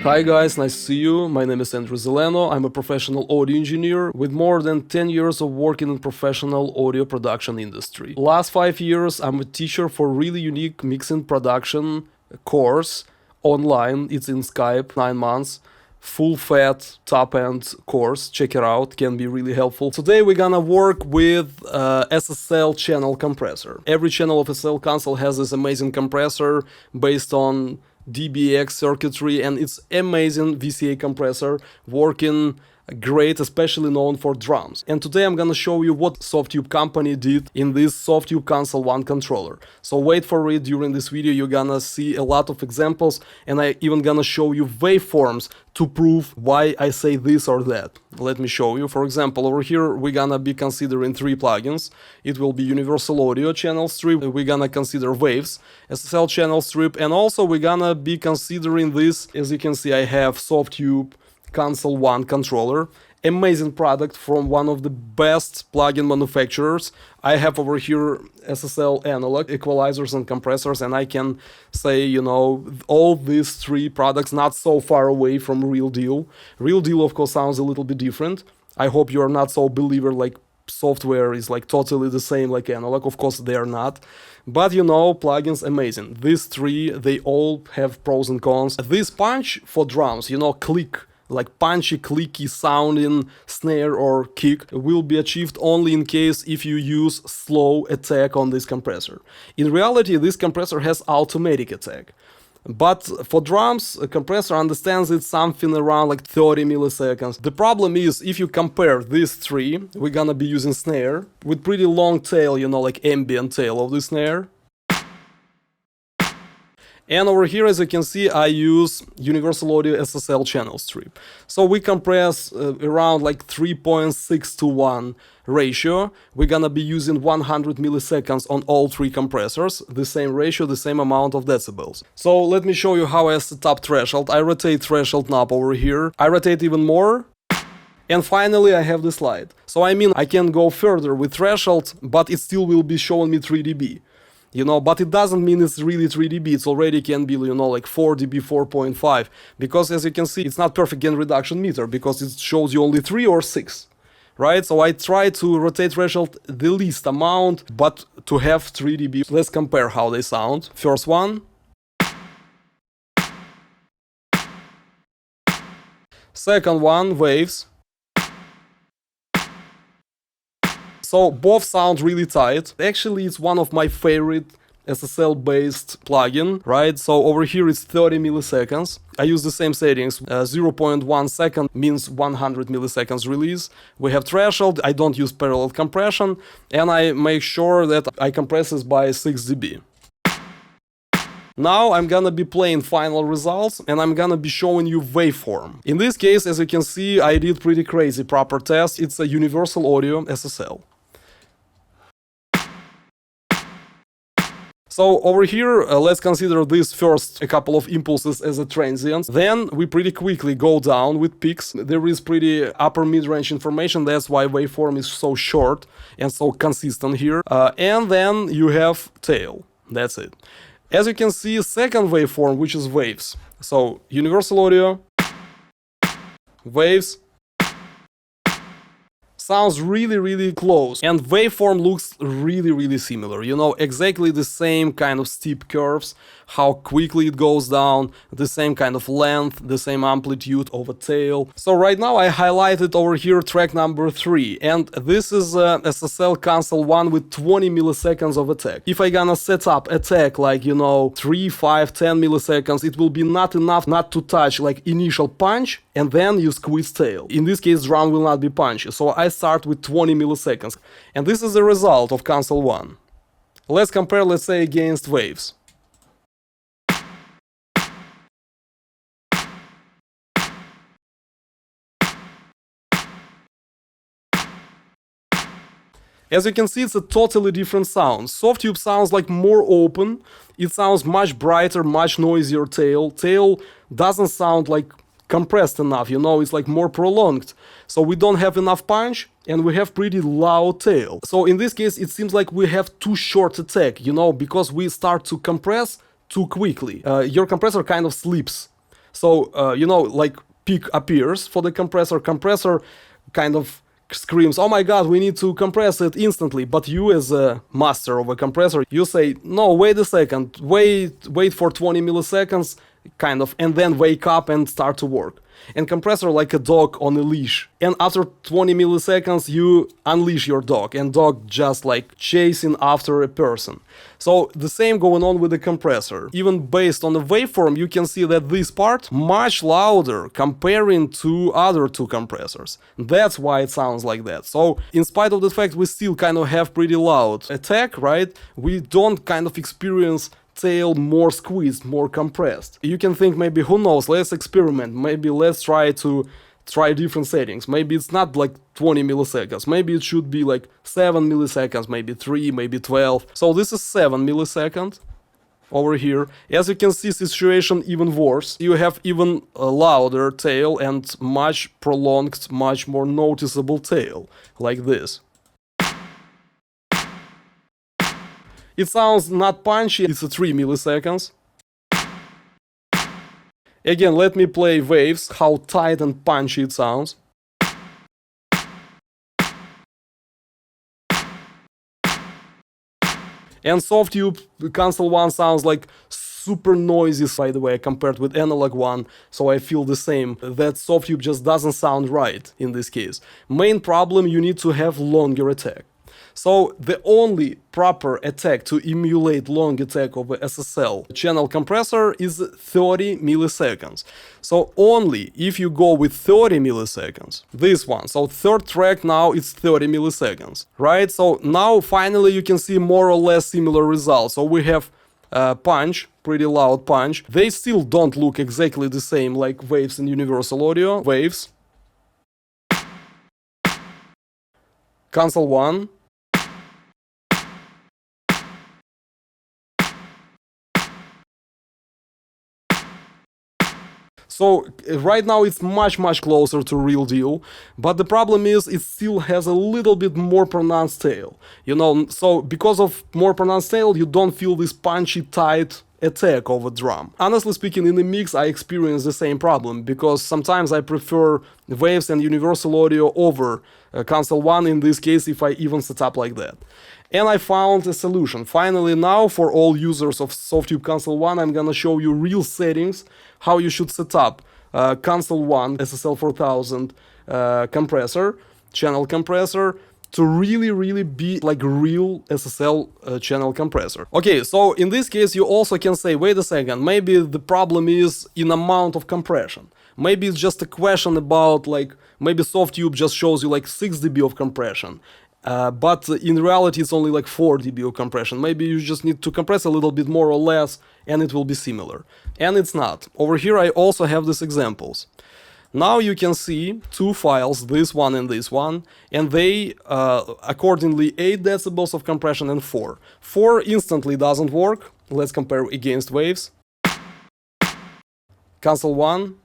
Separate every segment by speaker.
Speaker 1: Hi guys, nice to see you. My name is Andrew Zeleno. I'm a professional audio engineer with more than 10 years of working in professional audio production industry. Last 5 years, I'm a teacher for really unique mixing production course online. It's in Skype, 9 months. Full fat top end course. Check it out, can be really helpful. Today we're gonna work with SSL channel compressor. Every channel of SSL console has this amazing compressor based on DBX circuitry, and it's amazing VCA compressor working great, especially known for drums. And today I'm gonna show you what Softube company did in this Softube Console 1 controller. So wait for it. During this video you're gonna see a lot of examples, and I even gonna show you waveforms to prove why I say this or that. Let me show you. For example, over here we're gonna be considering 3 plugins. It will be Universal Audio Channel Strip, we're gonna consider Waves SSL Channel Strip, and also we're gonna be considering this. As you can see, I have Softube Console 1 controller, amazing product from one of the best plugin manufacturers. I have over here SSL analog equalizers and compressors, and I can say, you know, all these 3 products not so far away from Real Deal. Real Deal, of course, sounds a little bit different. I hope you are not so believer like software is like totally the same like analog. Of course they are not, but you know, plugins amazing. These 3, they all have pros and cons. This punch for drums, you know, click, like punchy, clicky sounding snare or kick will be achieved only in case if you use slow attack on this compressor. In reality, this compressor has automatic attack. But for drums, a compressor understands it's something around like 30 milliseconds. The problem is, if you compare these 3, we're gonna be using snare with pretty long tail, you know, like ambient tail of the snare. And over here, as you can see, I use Universal Audio SSL Channel Strip. So we compress around like 3.6 to 1 ratio. We're gonna be using 100 milliseconds on all 3 compressors, the same ratio, the same amount of decibels. So let me show you how I set up threshold. I rotate threshold knob over here. I rotate even more. And finally, I have the slide. So I mean, I can go further with threshold, but it still will be showing me 3 dB. You know, but it doesn't mean it's really 3 dB, it already can be, you know, like 4 dB, 4.5, because as you can see, it's not perfect gain reduction meter, because it shows you only 3 or 6, right? So I try to rotate threshold the least amount, but to have 3 dB. Let's compare how they sound. First one. Second one, Waves. So both sound really tight. Actually, it's one of my favorite SSL-based plugin, right? So over here it's 30 milliseconds. I use the same settings. 0.1 second means 100 milliseconds release. We have threshold. I don't use parallel compression, and I make sure that I compress this by 6 dB. Now I'm gonna be playing final results, and I'm gonna be showing you waveform. In this case, as you can see, I did pretty crazy proper test. It's a Universal Audio SSL. So over here, let's consider this first a couple of impulses as a transient. Then we pretty quickly go down with peaks. There is pretty upper mid-range information. That's why waveform is so short and so consistent here. And then you have tail. That's it. As you can see, second waveform, which is waves. So Universal Audio, waves, sounds really close, and waveform looks really similar, you know, exactly the same kind of steep curves, how quickly it goes down, the same kind of length, the same amplitude of a tail. So right now I highlighted over here track number 3, and this is SSL Console 1 with 20 milliseconds of attack. If I gonna set up attack like, you know, 3, 5, 10 milliseconds, it will be not enough not to touch like initial punch and then you squeeze tail. In this case, drum will not be punchy, so I start with 20 milliseconds. And this is the result of Console 1. Let's compare, let's say, against Waves. As you can see, it's a totally different sound. Softube sounds like more open, it sounds much brighter, much noisier tail. Tail doesn't sound like compressed enough, you know, it's like more prolonged. So we don't have enough punch, and we have pretty loud tail. So in this case, it seems like we have too short attack, you know, because we start to compress too quickly. Your compressor kind of sleeps. So, you know, like peak appears for the compressor. Compressor kind of screams, oh my god, we need to compress it instantly. But you, as a master of a compressor, you say, no, wait a second, wait for 20 milliseconds, kind of, and then wake up and start to work. And compressor like a dog on a leash. And after 20 milliseconds, you unleash your dog, and dog just like chasing after a person. So the same going on with the compressor. Even based on the waveform, you can see that this part much louder comparing to other two compressors. That's why it sounds like that. So in spite of the fact we still kind of have pretty loud attack, right? We don't kind of experience tail more squeezed, more compressed. You can think maybe, who knows, let's experiment, maybe let's try different settings. Maybe it's not like 20 milliseconds, maybe it should be like 7 milliseconds, maybe 3, maybe 12. So this is 7 milliseconds over here. As you can see, situation even worse. You have even a louder tail and much prolonged, much more noticeable tail, like this. It sounds not punchy, it's a 3 milliseconds. Again, let me play waves, how tight and punchy it sounds. And Softube Console 1 sounds like super noisy, by the way, compared with analog one, so I feel the same, that Softube just doesn't sound right in this case. Main problem, you need to have longer attack. So the only proper attack to emulate long attack of a SSL channel compressor is 30 milliseconds. So only if you go with 30 milliseconds, this one, so third track now it's 30 milliseconds, right? So now finally you can see more or less similar results. So we have punch, pretty loud punch. They still don't look exactly the same like Waves in Universal Audio. Waves. Console 1. So right now it's much closer to real deal, but the problem is it still has a little bit more pronounced tail, you know. So because of more pronounced tail, you don't feel this punchy tight attack of a drum. Honestly speaking, in the mix I experience the same problem, because sometimes I prefer Waves and Universal Audio over Console 1, in this case if I even set up like that. And I found a solution. Finally now, for all users of Softube Console 1, I'm gonna show you real settings, how you should set up Console 1 SSL 4000 compressor, channel compressor, to really be like real SSL channel compressor. Okay, so in this case you also can say, wait a second, maybe the problem is in amount of compression. Maybe it's just a question about like, maybe Softube just shows you like 6 dB of compression. But in reality it's only like 4 dB of compression. Maybe you just need to compress a little bit more or less and it will be similar. And it's not. Over here I also have these examples. Now you can see two files, this one and this one, and they accordingly 8 decibels of compression and 4. 4 instantly doesn't work. Let's compare against Waves. Console 1.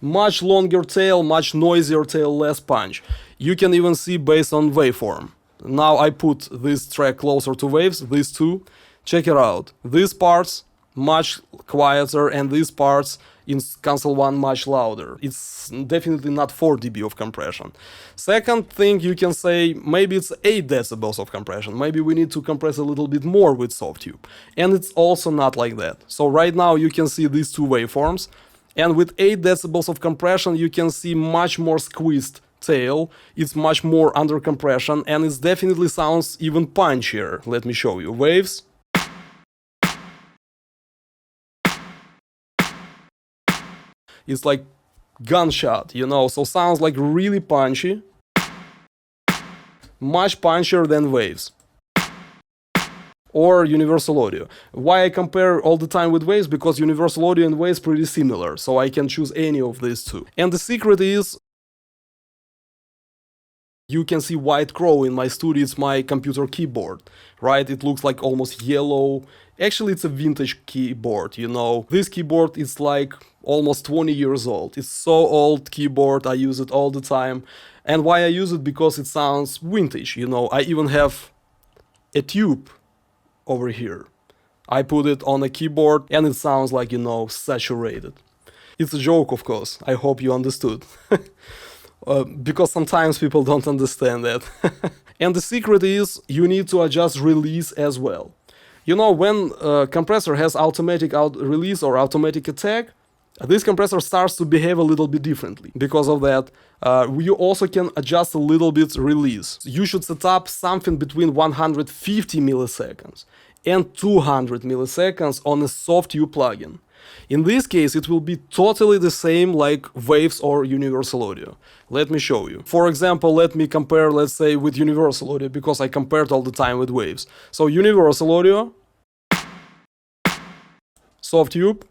Speaker 1: Much longer tail, much noisier tail, less punch. You can even see based on waveform. Now I put this track closer to Waves, these two. Check it out. These parts much quieter and these parts in Console 1 much louder. It's definitely not 4 dB of compression. Second thing you can say, maybe it's 8 decibels of compression. Maybe we need to compress a little bit more with Softube. And it's also not like that. So right now you can see these two waveforms. And with 8 decibels of compression, you can see much more squeezed tail. It's much more under compression, and it definitely sounds even punchier. Let me show you. Waves. It's like gunshot, you know, so sounds like really punchy. Much punchier than Waves. Or Universal Audio. Why I compare all the time with Waves? Because Universal Audio and Waves pretty similar, so I can choose any of these two. And the secret is, you can see White Crow in my studio, it's my computer keyboard, right? It looks like almost yellow. Actually, it's a vintage keyboard, you know. This keyboard is like almost 20 years old. It's so old keyboard, I use it all the time. And why I use it? Because it sounds vintage, you know. I even have a tube over here. I put it on a keyboard and it sounds like, you know, saturated. It's a joke, of course. I hope you understood. Because sometimes people don't understand that. And the secret is you need to adjust release as well. You know, when a compressor has automatic release or automatic attack, this compressor starts to behave a little bit differently. Because of that, you also can adjust a little bit release. You should set up something between 150 milliseconds and 200 milliseconds on a Softube plugin. In this case, it will be totally the same like Waves or Universal Audio. Let me show you. For example, let me compare, let's say, with Universal Audio, because I compared all the time with Waves. So Universal Audio, Softube,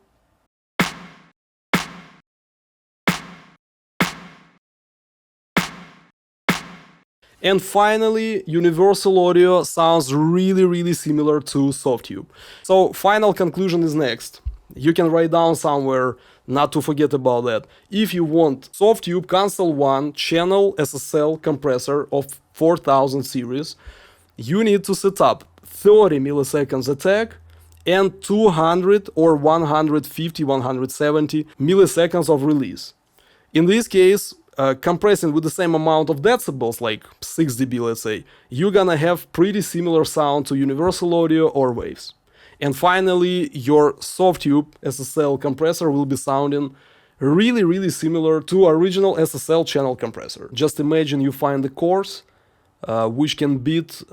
Speaker 1: and finally, Universal Audio sounds really similar to Softube. So final conclusion is next. You can write down somewhere, not to forget about that. If you want Softube Console 1 Channel SSL Compressor of 4000 series, you need to set up 30 milliseconds attack and 200 or 150, 170 milliseconds of release. In this case, compressing with the same amount of decibels, like 6 dB, let's say, you're gonna have pretty similar sound to Universal Audio or Waves. And finally, your Softube SSL compressor will be sounding really similar to original SSL channel compressor. Just imagine you find a course which can beat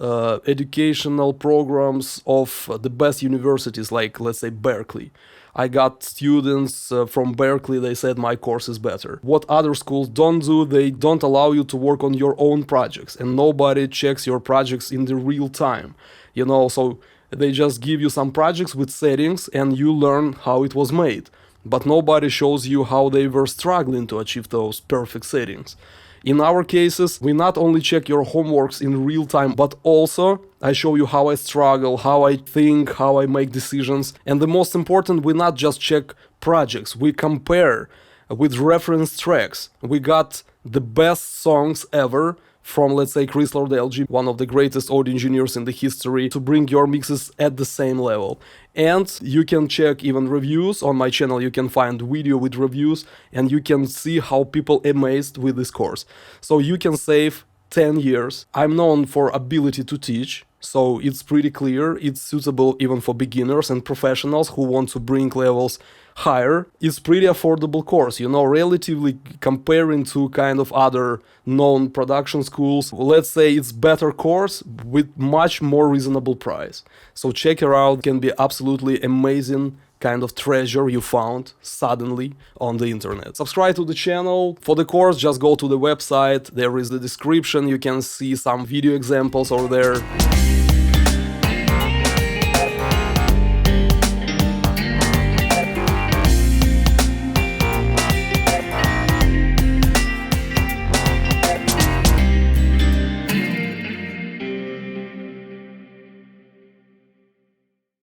Speaker 1: educational programs of the best universities, like, let's say, Berkeley. I got students from Berkeley, they said my course is better. What other schools don't do, they don't allow you to work on your own projects, and nobody checks your projects in the real time. You know, so they just give you some projects with settings and you learn how it was made. But nobody shows you how they were struggling to achieve those perfect settings. In our cases, we not only check your homeworks in real time, but also I show you how I struggle, how I think, how I make decisions. And the most important, we not just check projects, we compare with reference tracks. We got the best songs ever from, let's say, Chris Lord LG, one of the greatest audio engineers in the history, to bring your mixes at the same level. And you can check even reviews. On my channel you can find video with reviews and you can see how people amazed with this course. So you can save 10 years. I'm known for ability to teach, so it's pretty clear. It's suitable even for beginners and professionals who want to bring levels higher. It's pretty affordable course, you know, relatively comparing to kind of other known production schools. Let's say it's better course with much more reasonable price. So check it out, it can be absolutely amazing kind of treasure you found suddenly on the internet. Subscribe to the channel. For the course, just go to the website, there is the description, you can see some video examples over there.